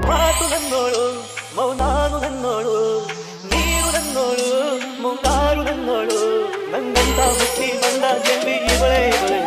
ಮಾತು ನನ್ನೋಳು ಮೌನಾನು ನನ್ನೋಳು ನೀರು ನನ್ನೋಳು ಮುಂಗಾರು ನನ್ನೋಳು ನಂಗಂತ ಹುಟ್ಟಿ ಬಂದ ಗೆಲ್ಲಿ ಇವಳೇ ಇವಳೇ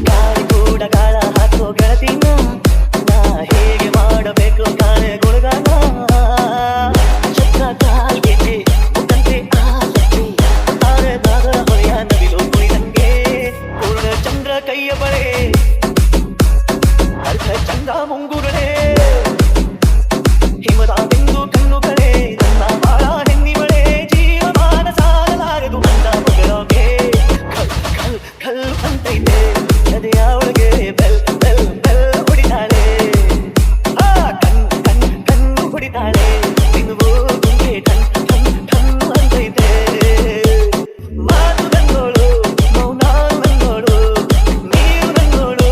ಗಾಳಿ ಕೂಡ ಗಾಳ ಹಾಕೋ ಗೆಳತಿನ ನಾ ಹೇಗೆ ಮಾಡಬೇಕು ಕಾಣೆ ಗುಣಗಾನ ಚಕ್ರ ಕಾಲ್ಗೆಜ್ಜೆ ಮುಖಂತೆ ಆಸಕ್ತಿ ತಾರೆ ನಾಗರ ಹೊಳೆಯ ನವಿಲು ಕುಳಿದಂಗೆ ಪೂರ್ಣ ಚಂದ್ರ ಕೈಯ ಬಳೆ ಅರ್ಧ ಚಂದ್ರ ಮುಂಗುಗಳೇ ಹಿಮದ ಬಿಂದು ಕಣ್ಣುಗಳೇ ನನ್ನ ಬಾಳ ಹೆಣ್ಣಿವಳೆ ಜೀವಮಾನ ಸಾಗಲಾರದು ಅಂದ ಮಗಳೋಗೆ ಕಲ್ ಅಂತೈತೆ ಎದೆಯವಳಿಗೆ ಬೆಲ್ ಬೆಲ್ ಬೆಲ್ ಹೊಡಿತಾಳೆ ಕಣ್ಣು ಹೊಡಿತಾಳೆ ನಿನ್ಗೂ ಗುಂಗೆ ಟನ್ ಟನ್ ಟನ್ ಅಂತೈತೆ ಮಾತು ನನ್ನೋಳು ಮೌನಾನು ನನ್ನೋಳು ನೀರು ನನ್ನೋಳು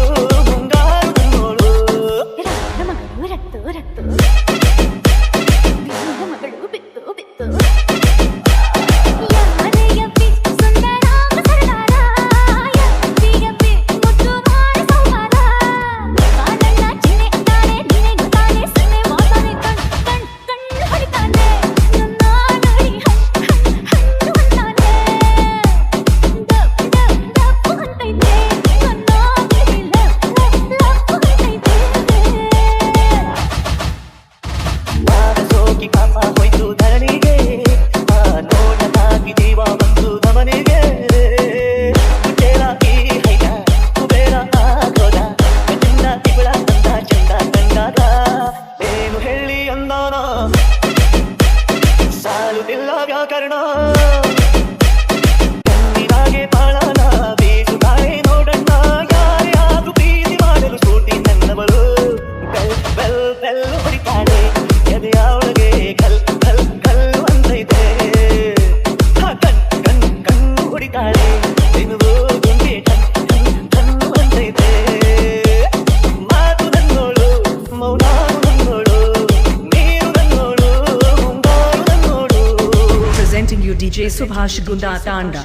ಮುಂಗಾರು ನನ್ನೋಳು ಮಗಳು ರಕ್ತು ರಕ್ತು ಮಗಳು ಬಿತ್ತು ಬಿತ್ತು ಸಾಲುತ್ತಿಲ್ಲ ವ್ಯಾಕರಣ ಕಣ್ಣಿನಾಗೆ ಬಾಳನ ಬೀಸುತ್ತಾಳೆ ನೋಡಣ್ಣ ಯಾರ್ಯಾರು ಪ್ರೀತಿ ಮಾಡಲು ಸೂಟಿ ನನ್ನವಳು ಬೆಲ್ ಬೆಲ್ ಬೆಲ್ ಹೊಡಿತಾಳೆ ಎದೆಯವಳಿಗೆ ಕಲ್ ಕಲ್ ಕಲ್ಲು ಅಂತೈತೆ ಕಣ್ಣು ಹೊಡಿತಾಳೆ ನಿನಗೂ ಗುಂಡಿ ಟನ್ ಟನ್ ಟನ್ನು ಅಂತೈತೆ ಮಾತು ನನ್ನೋಳು ಮೌನಾನು ನನ್ನೋಳು Presenting you DJ Subhash Gunda Tanda.